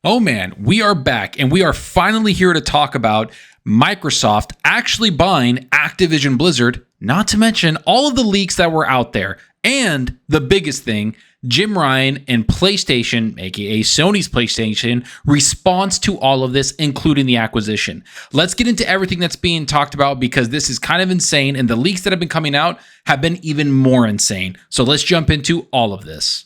Oh man, we are back and we are finally here to talk about Microsoft actually buying Activision Blizzard, not to mention all of the leaks that were out there. And the biggest thing, Jim Ryan and PlayStation, aka Sony's PlayStation, response to all of this, including the acquisition. Let's get into everything that's being talked about because this is kind of insane and the leaks that have been coming out have been even more insane. So let's jump into all of this.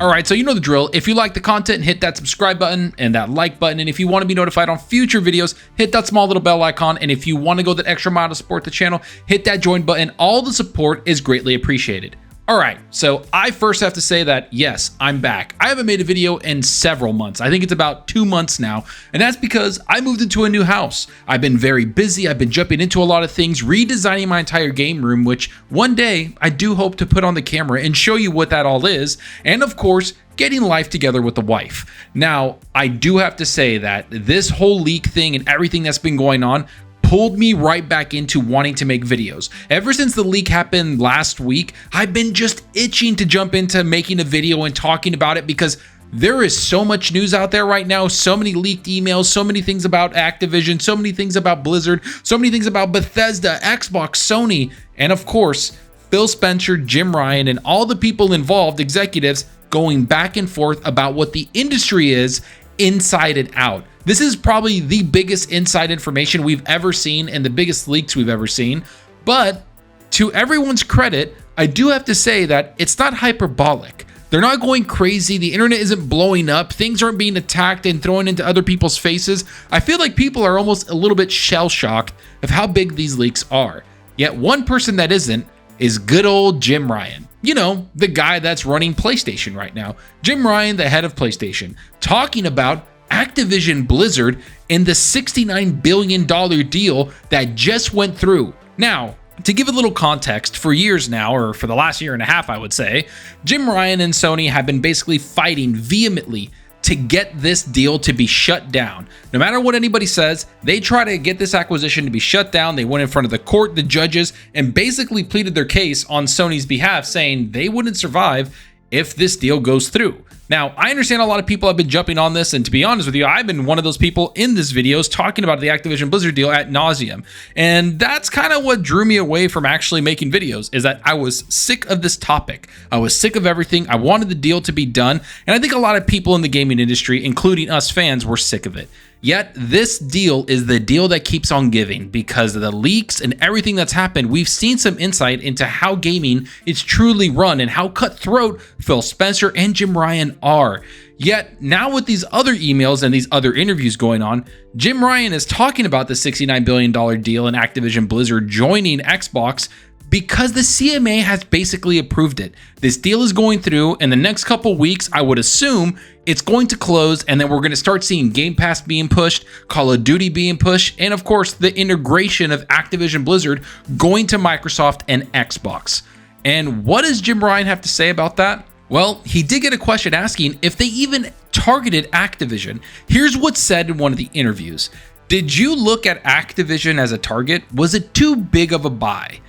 All right, so you know the drill. If you like the content, hit that subscribe button and that like button. And if you want to be notified on future videos, hit that small little bell icon. And if you want to go that extra mile to support the channel, hit that join button. All the support is greatly appreciated. All right, so I first have to say that, yes, I'm back. I haven't made a video in several months. I think it's about 2 months now, and that's because I moved into a new house. I've been very busy. I've been jumping into a lot of things, redesigning my entire game room, which one day I do hope to put on the camera and show you what that all is, and of course, getting life together with the wife. Now, I do have to say that this whole leak thing and everything that's been going on pulled me right back into wanting to make videos. Ever since the leak happened last week, I've been just itching to jump into making a video and talking about it because there is so much news out there right now, so many leaked emails, so many things about Activision, so many things about Blizzard, so many things about Bethesda, Xbox, Sony, and of course, Phil Spencer, Jim Ryan, and all the people involved, executives, going back and forth about what the industry is inside and out. This is probably the biggest inside information we've ever seen and the biggest leaks we've ever seen. But to everyone's credit, I do have to say that it's not hyperbolic. They're not going crazy. The internet isn't blowing up. Things aren't being attacked and thrown into other people's faces. I feel like people are almost a little bit shell-shocked of how big these leaks are. Yet one person that isn't is good old Jim Ryan. You know, the guy that's running PlayStation right now. Jim Ryan, the head of PlayStation, talking about Activision Blizzard and the $69 billion deal that just went through. Now, to give a little context, for years now, or for the last year and a half, I would say, Jim Ryan and Sony have been basically fighting vehemently to get this deal to be shut down. No matter what anybody says, they try to get this acquisition to be shut down. They went in front of the court, the judges, and basically pleaded their case on Sony's behalf, saying they wouldn't survive if this deal goes through. Now, I understand a lot of people have been jumping on this, and to be honest with you, I've been one of those people in this videos talking about the Activision Blizzard deal ad nauseum. And that's kind of what drew me away from actually making videos, is that I was sick of this topic. I was sick of everything. I wanted the deal to be done, and I think a lot of people in the gaming industry, including us fans, were sick of it. Yet this deal is the deal that keeps on giving because of the leaks and everything that's happened. We've seen some insight into how gaming is truly run and how cutthroat Phil Spencer and Jim Ryan are. Yet now with these other emails and these other interviews going on, Jim Ryan is talking about the $69 billion deal and Activision Blizzard joining Xbox because the CMA has basically approved it. This deal is going through. In the next couple weeks, I would assume it's going to close, and then we're going to start seeing Game Pass being pushed, Call of Duty being pushed, and of course, the integration of Activision Blizzard going to Microsoft and Xbox. And what does Jim Ryan have to say about that? Well, he did get a question asking if they even targeted Activision. Here's what's said in one of the interviews. Did you look at Activision as a target? Was it too big of a buy?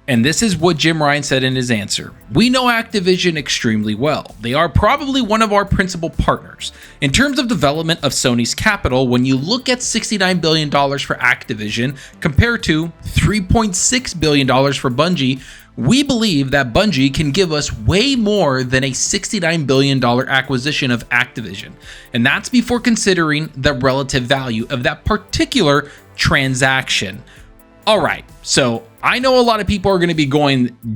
And this is what Jim Ryan said in his answer. We know Activision extremely well. They are probably one of our principal partners. In terms of development of Sony's capital, when you look at $69 billion for Activision compared to $3.6 billion for Bungie, we believe that Bungie can give us way more than a $69 billion acquisition of Activision. And that's before considering the relative value of that particular transaction. All right, so I know a lot of people are going to be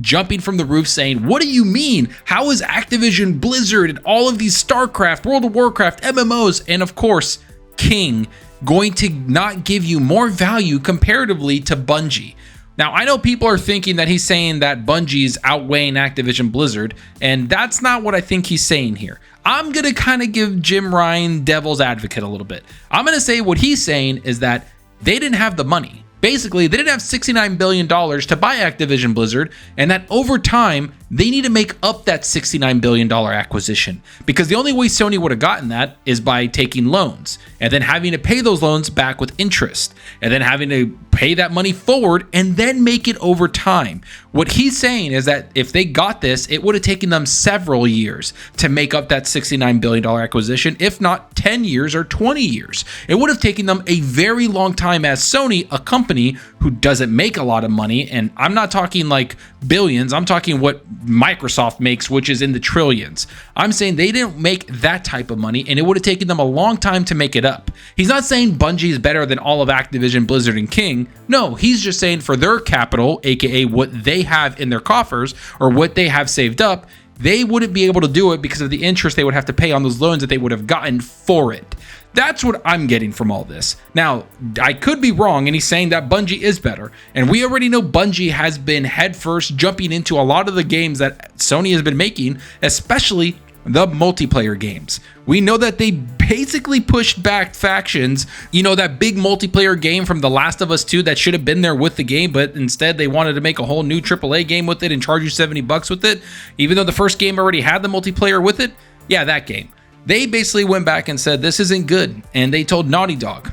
jumping from the roof saying, what do you mean? How is Activision Blizzard and all of these StarCraft, World of Warcraft, MMOs, and of course, King going to not give you more value comparatively to Bungie? Now, I know people are thinking that he's saying that Bungie's outweighing Activision Blizzard, and that's not what I think he's saying here. I'm going to kind of give Jim Ryan devil's advocate a little bit. I'm going to say what he's saying is that they didn't have the money. Basically, they didn't have $69 billion to buy Activision Blizzard, and that over time, they need to make up that $69 billion acquisition, because the only way Sony would have gotten that is by taking loans and then having to pay those loans back with interest and then having to pay that money forward and then make it over time. What he's saying is that if they got this, it would have taken them several years to make up that $69 billion acquisition, if not 10 years or 20 years. It would have taken them a very long time as Sony, a company who doesn't make a lot of money. And I'm not talking like billions, I'm talking what Microsoft makes, which is in the trillions. I'm saying they didn't make that type of money, and it would have taken them a long time to make it up. He's not saying Bungie is better than all of Activision, Blizzard, and King. No, he's just saying for their capital, aka what they have in their coffers or what they have saved up, they wouldn't be able to do it because of the interest they would have to pay on those loans that they would have gotten for it. That's what I'm getting from all this. Now, I could be wrong, and he's saying that Bungie is better. And we already know Bungie has been headfirst jumping into a lot of the games that Sony has been making, especially the multiplayer games. We know that they basically pushed back Factions, you know, that big multiplayer game from The Last of Us 2 that should have been there with the game, but instead they wanted to make a whole new AAA game with it and charge you $70 with it, even though the first game already had the multiplayer with it. Yeah, that game. They basically went back and said, this isn't good. And they told Naughty Dog,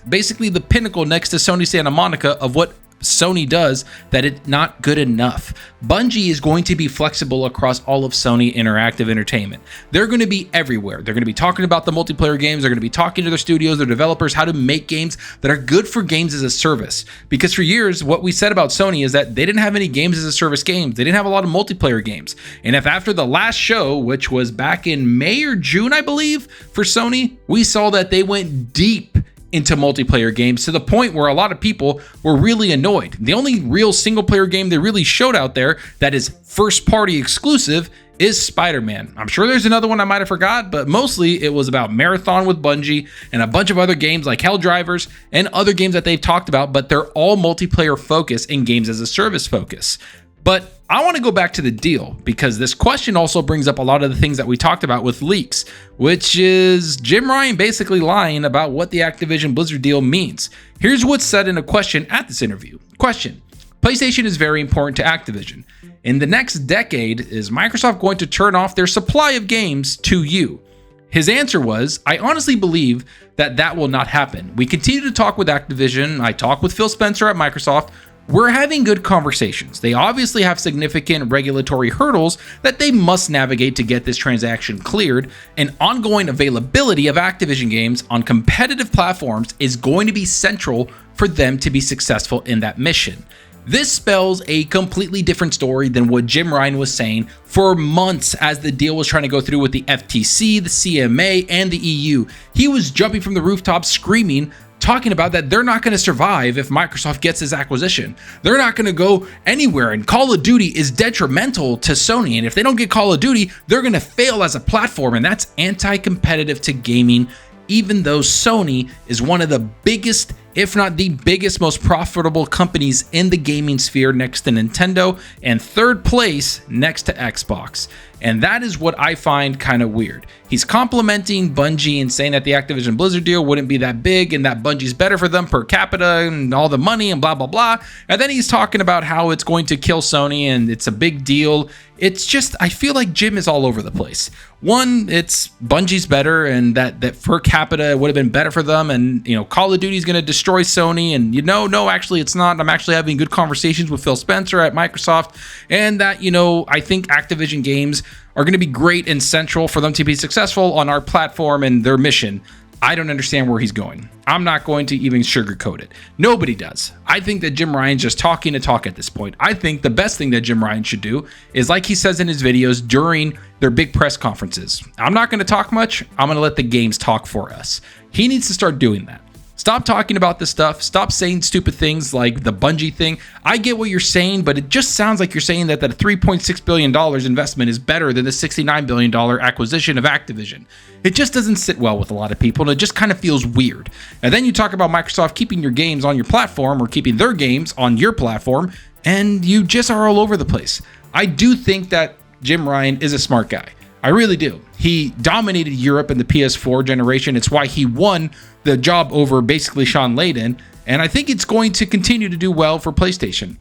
basically the pinnacle next to Sony Santa Monica of what Sony does, that it's not good enough. Bungie is going to be flexible across all of Sony Interactive Entertainment. They're going to be everywhere. They're going to be talking about the multiplayer games. They're going to be talking to their studios, their developers, how to make games that are good for games as a service. Because for years, what we said about Sony is that they didn't have any games as a service games. They didn't have a lot of multiplayer games. And if after the last show, which was back in May or June, I believe, for Sony, we saw that they went deep into multiplayer games to the point where a lot of people were really annoyed. The only real single player game they really showed out there that is first party exclusive is Spider-Man. I'm sure there's another one I might have forgot, but mostly it was about Marathon with Bungie and a bunch of other games like Helldivers and other games that they've talked about, but they're all multiplayer focus and games as a service focus. But I want to go back to the deal, because this question also brings up a lot of the things that we talked about with leaks, which is Jim Ryan basically lying about what the Activision Blizzard deal means. Here's what's said in a question at this interview. Question: PlayStation is very important to Activision. In the next decade, is Microsoft going to turn off their supply of games to you? His answer was, I honestly believe that will not happen. We continue to talk with Activision. I talk with Phil Spencer at Microsoft. We're having good conversations. They obviously have significant regulatory hurdles that they must navigate to get this transaction cleared, and ongoing availability of Activision games on competitive platforms is going to be central for them to be successful in that mission. This spells a completely different story than what Jim Ryan was saying for months as the deal was trying to go through with the FTC, the CMA, and the EU. He was jumping from the rooftops screaming, talking about that they're not going to survive if Microsoft gets this acquisition. They're not going to go anywhere, and Call of Duty is detrimental to Sony, and if they don't get Call of Duty, they're going to fail as a platform, and that's anti-competitive to gaming, even though Sony is one of the biggest, if not the biggest, most profitable companies in the gaming sphere next to Nintendo, and third place next to Xbox. And that is what I find kind of weird. He's complimenting Bungie and saying that the Activision Blizzard deal wouldn't be that big and that Bungie's better for them per capita and all the money and blah, blah, blah. And then he's talking about how it's going to kill Sony and it's a big deal. It's just, I feel like Jim is all over the place. One, it's Bungie's better and that per capita would have been better for them. And, you know, Call of Duty is going to destroy Sony. And, you know, no, actually it's not. I'm actually having good conversations with Phil Spencer at Microsoft. And that, you know, I think Activision games are going to be great and central for them to be successful on our platform and their mission. I don't understand where he's going. I'm not going to even sugarcoat it. Nobody does. I think that Jim Ryan's just talking to talk at this point. I think the best thing that Jim Ryan should do is, like he says in his videos during their big press conferences, I'm not going to talk much. I'm going to let the games talk for us. He needs to start doing that. Stop talking about this stuff. Stop saying stupid things like the Bungie thing. I get what you're saying, but it just sounds like you're saying that $3.6 billion investment is better than the $69 billion acquisition of Activision. It just doesn't sit well with a lot of people, and it just kind of feels weird. And then you talk about Microsoft keeping your games on your platform or keeping their games on your platform, and you just are all over the place. I do think that Jim Ryan is a smart guy. I really do. He dominated Europe in the PS4 generation. It's why he won the job over basically Sean Layden. And I think it's going to continue to do well for PlayStation.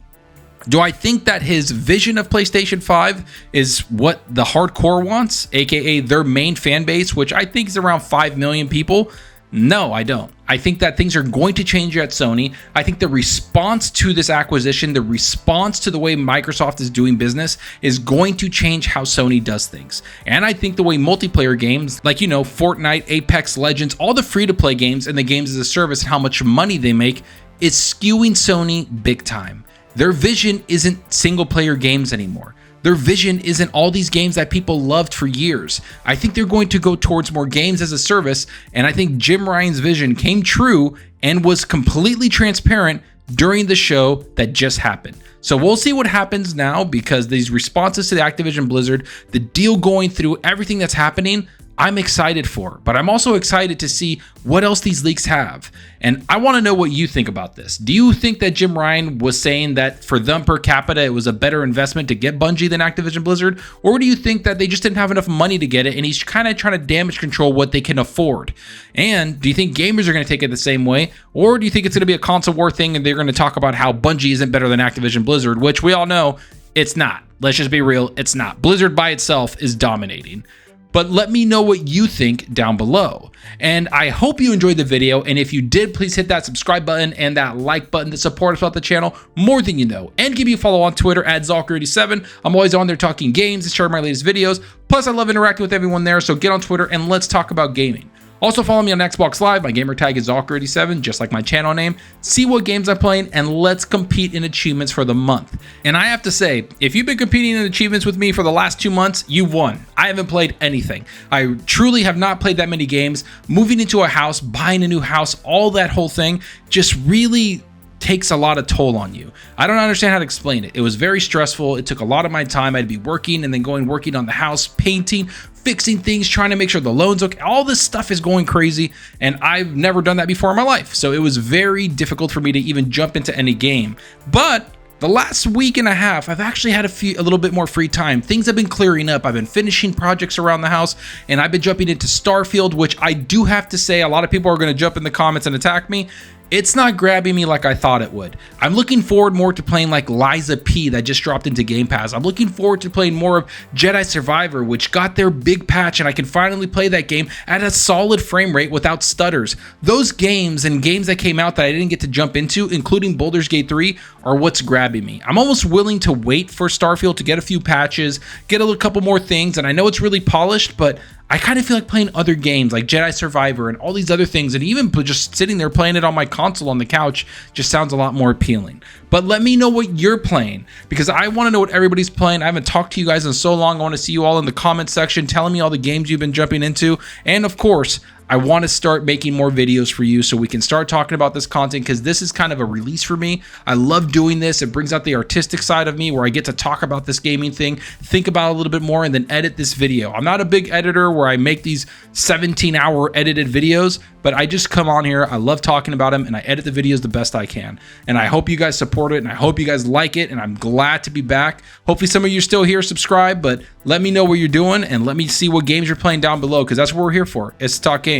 Do I think that his vision of PlayStation 5 is what the hardcore wants, aka their main fan base, which I think is around 5 million people? No, I don't. I think that things are going to change at Sony. I think the response to this acquisition, the response to the way Microsoft is doing business is going to change how Sony does things. And I think the way multiplayer games like, Fortnite, Apex Legends, all the free-to-play games and the games as a service, how much money they make, is skewing Sony big time. Their vision isn't single-player games anymore. Their vision isn't all these games that people loved for years. I think they're going to go towards more games as a service, and I think Jim Ryan's vision came true and was completely transparent during the show that just happened. So we'll see what happens now, because these responses to the Activision Blizzard, the deal going through, everything that's happening, I'm excited for, but I'm also excited to see what else these leaks have. And I want to know what you think about this. Do you think that Jim Ryan was saying that for them per capita, it was a better investment to get Bungie than Activision Blizzard? Or do you think that they just didn't have enough money to get it and he's kind of trying to damage control what they can afford? And do you think gamers are going to take it the same way? Or do you think it's going to be a console war thing and they're going to talk about how Bungie isn't better than Activision Blizzard, which we all know it's not. Let's just be real, it's not. Blizzard by itself is dominating. But let me know what you think down below. And I hope you enjoyed the video. And if you did, please hit that subscribe button and that like button to support us about the channel more than you know. And give me a follow on Twitter at Zalker87. I'm always on there talking games and sharing my latest videos. Plus, I love interacting with everyone there. So get on Twitter and let's talk about gaming. Also, follow me on Xbox Live. My gamer tag is Zalker87, just like my channel name. See what games I'm playing, and let's compete in achievements for the month. And I have to say, if you've been competing in achievements with me for the last 2 months, you won. I haven't played anything. I truly have not played that many games. Moving into a house, buying a new house, all that whole thing just really takes a lot of toll on you. I don't understand how to explain it. It was very stressful. It took a lot of my time. I'd be working and then working on the house, painting, fixing things, trying to make sure the loan's okay. All this stuff is going crazy, and I've never done that before in my life. So it was very difficult for me to even jump into any game. But the last week and a half, I've actually had a little bit more free time. Things have been clearing up. I've been finishing projects around the house, and I've been jumping into Starfield, which I do have to say, a lot of people are going to jump in the comments and attack me. It's not grabbing me like I thought it would. I'm looking forward more to playing like Liza P that just dropped into Game Pass. I'm looking forward to playing more of Jedi Survivor, which got their big patch, and I can finally play that game at a solid frame rate without stutters. Those games and games that came out that I didn't get to jump into, including Baldur's Gate 3, are what's grabbing me. I'm almost willing to wait for Starfield to get a few patches, get a couple more things, and I know it's really polished, but I kind of feel like playing other games like Jedi Survivor and all these other things, and even just sitting there playing it on my console on the couch just sounds a lot more appealing. But let me know what you're playing, because I want to know what everybody's playing. I haven't talked to you guys in so long. I want to see you all in the comment section telling me all the games you've been jumping into. And of course, I want to start making more videos for you so we can start talking about this content, because this is kind of a release for me. I love doing this. It brings out the artistic side of me where I get to talk about this gaming thing, think about it a little bit more, and then edit this video. I'm not a big editor where I make these 17-hour edited videos, but I just come on here. I love talking about them, and I edit the videos the best I can. And I hope you guys support it, and I hope you guys like it, and I'm glad to be back. Hopefully some of you are still here, subscribe, but let me know what you're doing, and let me see what games you're playing down below, because that's what we're here for. It's to talk games.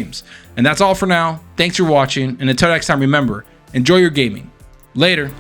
And that's all for now. Thanks for watching, and until next time, remember, enjoy your gaming. Later.